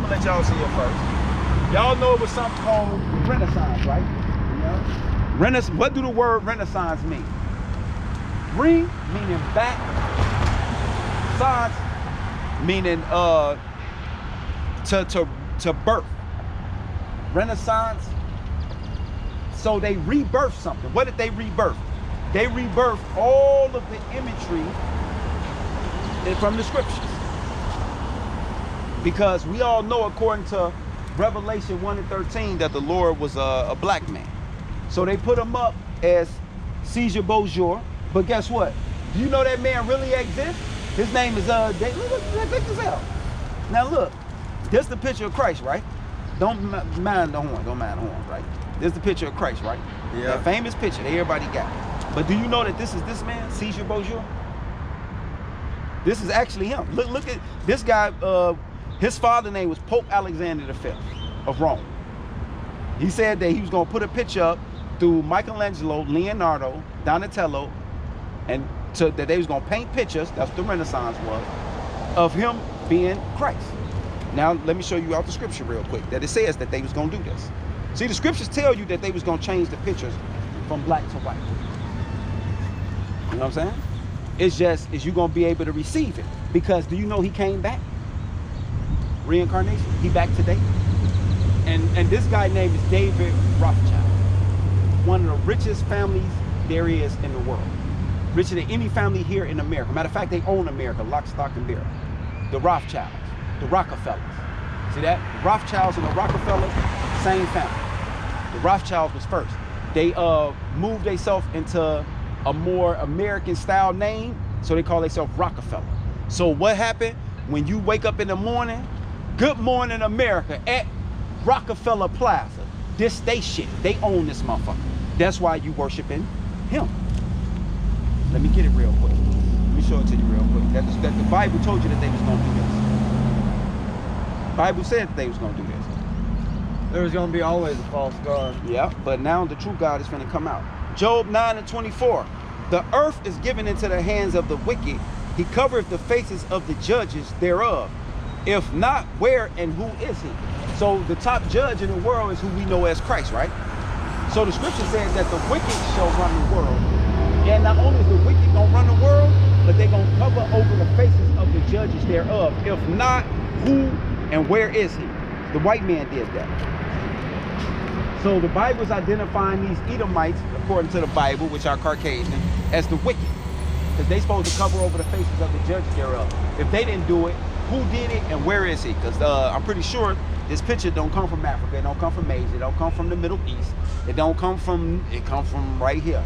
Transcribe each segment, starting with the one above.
gonna let y'all see it first. Y'all know it was something called Renaissance, right? Yeah. Renaissance. What do the word Renaissance mean? Re meaning back. Science meaning to birth. Renaissance. So they rebirthed something. What did they rebirth? They rebirthed all of the imagery from the scriptures. Because we all know, according to Revelation 1:13, that the Lord was a black man. So they put him up as Caesar Borgia. But guess what? Do you know that man really exists? His name is look this out. Now look, this is the picture of Christ, right? Don't mind the horn, right? This is the picture of Christ, right? Yeah. That famous picture that everybody got. But do you know that this is this man, Caesar Borgia? This is actually him. Look at this guy. His father's name was Pope Alexander V of Rome. He said that he was gonna put a picture up through Michelangelo, Leonardo, Donatello, and that they was gonna paint pictures, that's what the Renaissance was, of him being Christ. Now let me show you out the scripture real quick, that it says that they was gonna do this. See, the scriptures tell you that they was gonna change the pictures from black to white. You know what I'm saying? It's just, is you gonna be able to receive it? Because do you know he came back? Reincarnation, he back today. And this guy name is David Rothschild. One of the richest families there is in the world. Richer than any family here in America. Matter of fact, they own America, lock, stock, and barrel. The Rothschilds, the Rockefellers. See that? The Rothschilds and the Rockefellers, same family. The Rothschilds was first. They moved themselves into a more American style name, so they call themselves Rockefeller. So what happened when you wake up in the morning? Good morning, America at Rockefeller Plaza. This they shit. They own this motherfucker. That's why you worshiping him. Let me get it real quick. Let me show it to you real quick. That the Bible told you that they was gonna do this. The Bible said that they was gonna do this. There was gonna be always a false god. Yeah, but now the true God is gonna come out. Job 9:24. The earth is given into the hands of the wicked. He covereth the faces of the judges thereof. If not, where and who is he? So the top judge in the world is who we know as Christ, right? So the scripture says that the wicked shall run the world. And not only is the wicked gonna run the world, but they're gonna cover over the faces of the judges thereof. If not, who and where is he? The white man did that. So the Bible's identifying these Edomites, according to the Bible, which are Caucasian, as the wicked. Because they supposed to cover over the faces of the judges thereof. If they didn't do it, who did it and where is he? Because I'm pretty sure this picture don't come from Africa, it don't come from Asia, it don't come from the Middle East, it comes from right here.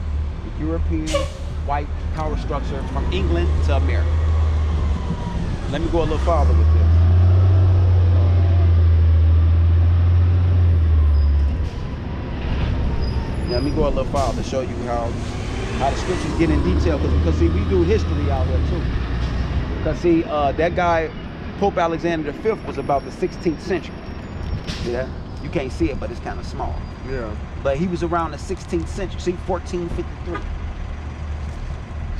The European white power structure from England to America. Let me go a little farther with this. Let me go a little farther to show you how the scriptures get in detail, because see, we do history out here too. Because see, that guy, Pope Alexander V, was about the 16th century. See that? You can't see it, but it's kind of small. Yeah. But he was around the 16th century. See, 1453.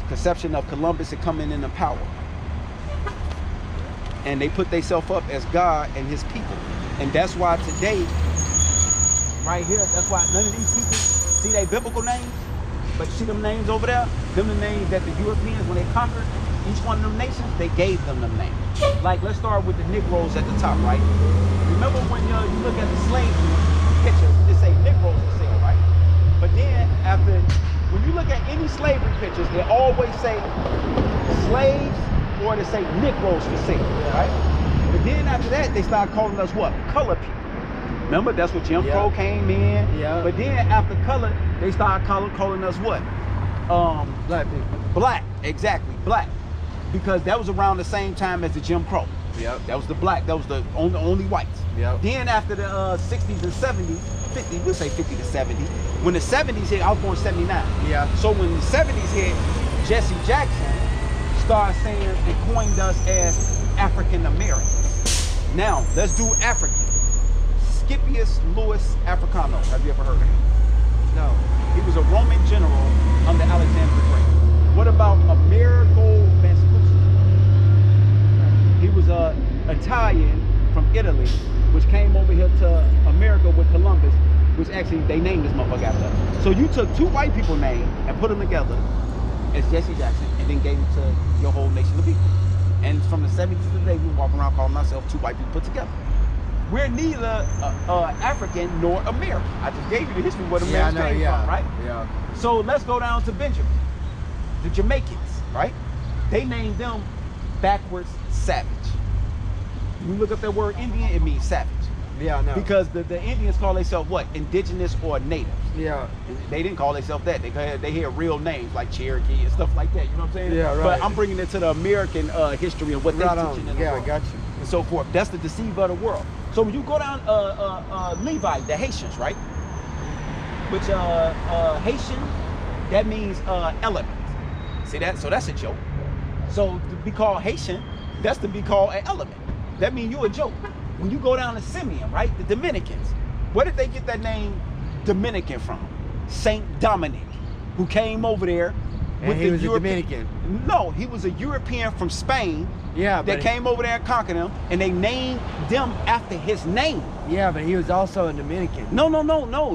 Conception of Columbus and coming into power. And they put themselves up as God and his people. And that's why today, right here, that's why none of these people see their biblical names. But you see them names over there? Them the names that the Europeans, when they conquered each one of them nations, they gave them names. Like, let's start with the Negroes at the top, right? Remember when you look at the slave picture, they say Negroes for sale, right? But then after, when you look at any slavery pictures, they always say slaves or they say Negroes for sale, right? But then after that, they start calling us what? Color people. Remember, that's what Jim Crow came in. Yeah. But then after color, they started calling us what? Black people. Black, exactly, black. Because that was around the same time as the Jim Crow. Yep. That was the black, that was the only whites. Yep. Then after the 60s and 70s, 50, we'll say 50 to 70. When the 70s hit, I was born 79. Yeah. So when the 70s hit, Jesse Jackson started saying and coined us as African Americans. Now, let's do African. Scipius Louis Africano. Have you ever heard of him? No. He was a Roman general under Alexander the Great. What about Amerigo Vespucci? He was an Italian from Italy, which came over here to America with Columbus, which actually they named this motherfucker after. So you took two white people names and put them together as Jesse Jackson, and then gave them to your whole nation of people. And from the 70s to today, we walk around calling ourselves two white people put together. We're neither African nor American. I just gave you the history where the man came from, right? Yeah. So let's go down to Benjamin. The Jamaicans, right? They named them backwards savage. You look up that word Indian, it means savage. Yeah, I know. Because the Indians call themselves what? Indigenous or natives. Yeah. They didn't call themselves that. They had real names like Cherokee and stuff like that. You know what I'm saying? Yeah, right. But I'm bringing it to the American history and what they're teaching in the Yeah, world I got you. and so forth. That's the deceiver of the world. So when you go down Levi, the Haitians, right? Which Haitian, that means element. See that? So that's a joke. So to be called Haitian, that's to be called an element. That means you a joke. When you go down to Simeon, right? The Dominicans. Where did they get that name Dominican from? Saint Dominic, who came over there And he was a Dominican. No, he was a European from Spain. Yeah, that came over there and conquered them, and they named them after his name. Yeah, but he was also a Dominican. No.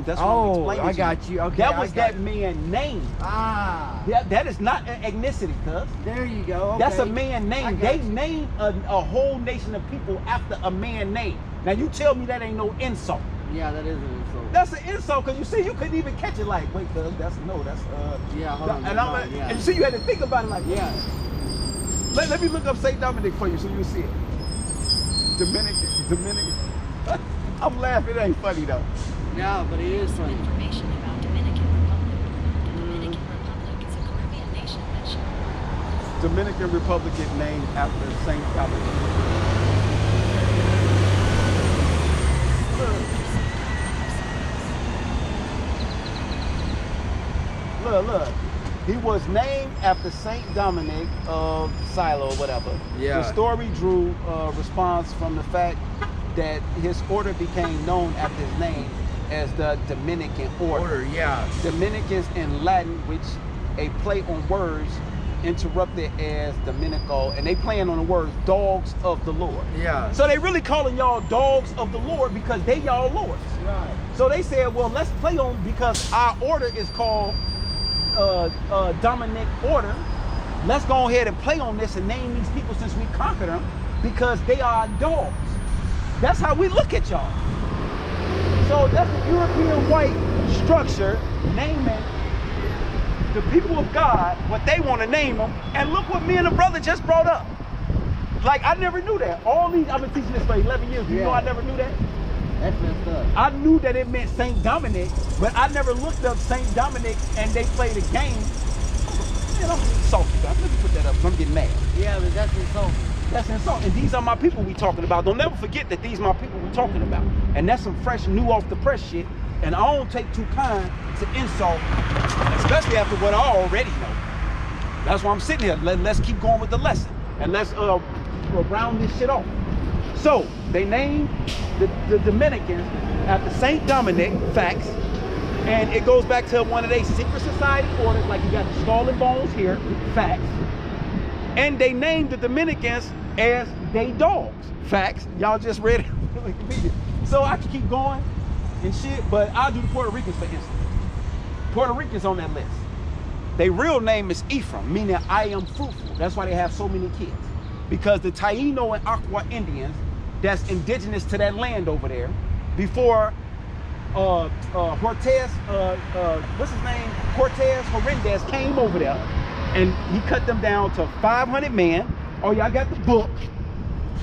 That's what I'm explaining. I to got you. Okay, that was that man's name. Ah. That is not an ethnicity, cuz. There you go. Okay. That's a man name. They named a whole nation of people after a man name. Now you tell me that ain't no insult. Yeah, that is an insult. That's an insult, because you see, you couldn't even catch it like, wait, cuz, Yeah, hold on. And you see, you had to think about it like, yeah. Let me look up St. Dominic for you so you'll see it. Dominican. I'm laughing, it ain't funny though. No, but it is funny. Information about Dominican Republic. The Dominican Republic is a Caribbean nation that shares Dominican Republic is named after St. Dominic. Look. He was named after Saint Dominic of Silo or whatever. Yeah. The story drew response from the fact that his order became known after his name as the Dominican Order. Yeah. Dominicans in Latin, which a play on words interrupted as Dominico, and they playing on the words dogs of the Lord. Yeah. So they really calling y'all dogs of the Lord because they y'all lords. Right. So they said, well, let's play on, because our order is called Dominic Order. Let's go ahead and play on this and name these people since we conquered them, because they are dogs. That's how we look at y'all. So that's the European white structure naming the people of God what they want to name them. And look what me and the brother just brought up. Like, I never knew that. All these, I've been teaching this for 11 years. You know I never knew that? That's messed up. I knew that it meant Saint Dominic, but I never looked up Saint Dominic and they played a game. Man, I'm salty, guys. Let me put that up. I'm getting mad. Yeah, but that's insulting. That's insulting. And these are my people we talking about. Don't never forget that these are my people we talking about. And that's some fresh, new off the press shit. And I don't take too kind to insult, especially after what I already know. That's why I'm sitting here. Let's keep going with the lesson. And let's round this shit off. So they named the Dominicans after Saint Dominic, facts. And it goes back to one of their secret society orders, like you got the skull and bones here, facts. And they named the Dominicans as they dogs, facts. Y'all just read it. So I can keep going and shit, but I'll do the Puerto Ricans for instance. Puerto Ricans on that list. Their real name is Ephraim, meaning I am fruitful. That's why they have so many kids. Because the Taino and Aqua Indians that's indigenous to that land over there, before Cortez, what's his name? Cortez Hernandez came over there, and he cut them down to 500 men. Oh, y'all got the book.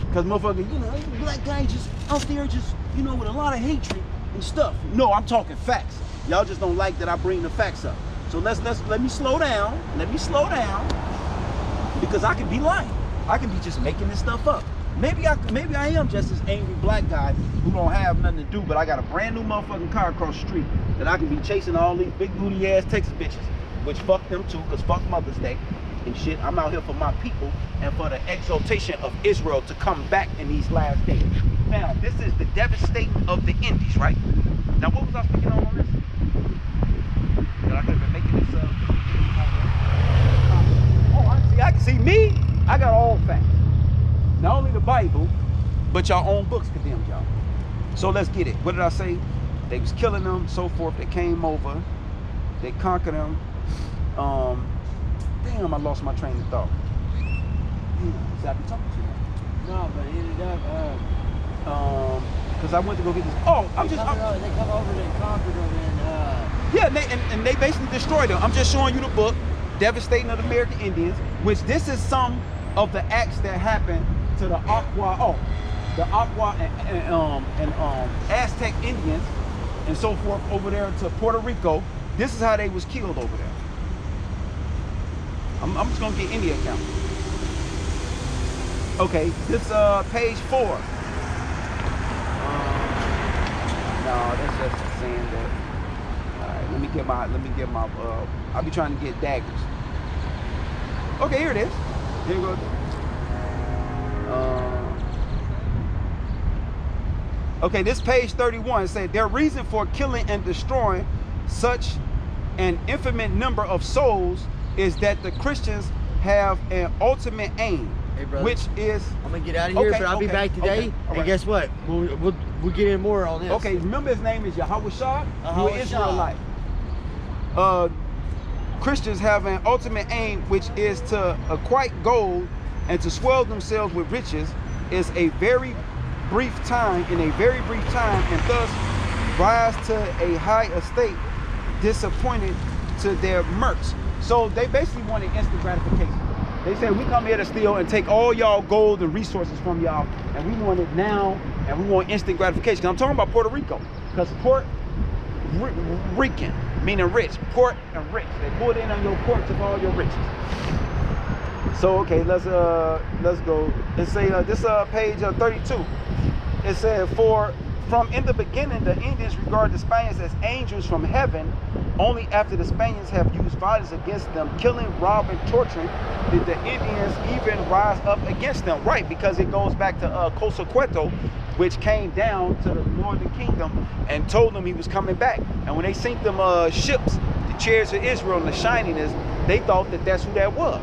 Because motherfucker, you know, black guys just out there just, you know, with a lot of hatred and stuff. No, I'm talking facts. Y'all just don't like that I bring the facts up. So let me slow down. Let me slow down. Because I could be lying. I could be just making this stuff up. Maybe I am just this angry black guy who don't have nothing to do, but I got a brand new motherfucking car across the street that I can be chasing all these big booty ass Texas bitches, which fuck them too, because fuck Mother's Day and shit. I'm out here for my people and for the exaltation of Israel to come back in these last days. Now, this is the devastating of the Indies, right? Now, what was I speaking on this? That I could have been making this up. Oh, I can see me. I got all facts. Not only the Bible, but y'all own books condemned y'all. So let's get it. What did I say? They was killing them, so forth. They came over, they conquered them. Damn, I lost my train of thought. See, I be talking to you. No, but it ended up. Because I went to go get this. Oh, They come over and conquered them, and yeah, and they basically destroyed them. I'm just showing you the book, Devastating of the American Indians, which this is some of the acts that happened to the Aqua and Aztec Indians and so forth over there to Puerto Rico. This is how they was killed over there. I'm just gonna get India account. Okay, this page 4. No, that's just saying that. All right, let me get my. I'll be trying to get daggers. Okay, here it is. Here we go. Okay, this page 31 said their reason for killing and destroying such an infinite number of souls is that the Christians have an ultimate aim, Hey, brother, which is. I'm gonna get out of here, Okay, but I'll be okay, back today. okay, all right. And guess what? We'll get in more on this. Okay, remember his name is Yahweh Shah. Yahweh You're Shah. Israelite. Christians have an ultimate aim, which is to acquire gold and to swell themselves with riches, is a very brief time, and thus rise to a high estate, disappointed to their mercs. So they basically wanted instant gratification. They said, we come here to steal and take all y'all gold and resources from y'all, and we want it now, and we want instant gratification. I'm talking about Puerto Rico, because Puerto Rican, meaning rich, port and rich. They pulled in on your ports of all your riches. So okay, let's go. Let's say this page 32. It said, from in the beginning, the Indians regard the Spaniards as angels from heaven. Only after the Spaniards have used violence against them, killing, robbing, torturing, did the Indians even rise up against them. Right, because it goes back to Coatzacoalcos, which came down to the northern kingdom and told them he was coming back. And when they sent them ships, the Chariots of Israel and the Shininess, they thought that that's who that was.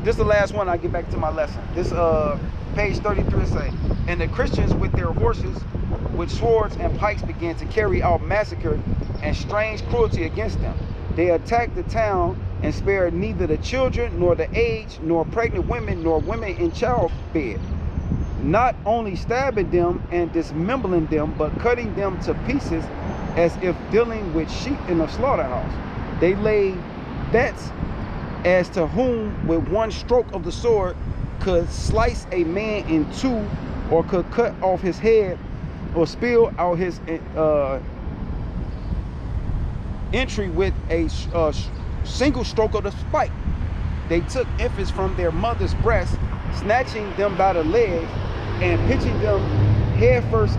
This is the last one. I get back to my lesson. This page 33 say, and the Christians with their horses, with swords and pikes, began to carry out massacre and strange cruelty against them. They attacked the town and spared neither the children, nor the aged, nor pregnant women, nor women in childbed. Not only stabbing them and dismembering them, but cutting them to pieces as if dealing with sheep in a slaughterhouse. They laid bets as to whom with one stroke of the sword could slice a man in two, or could cut off his head, or spill out his entry with a single stroke of the spike. They took infants from their mother's breast, snatching them by the legs and pitching them headfirst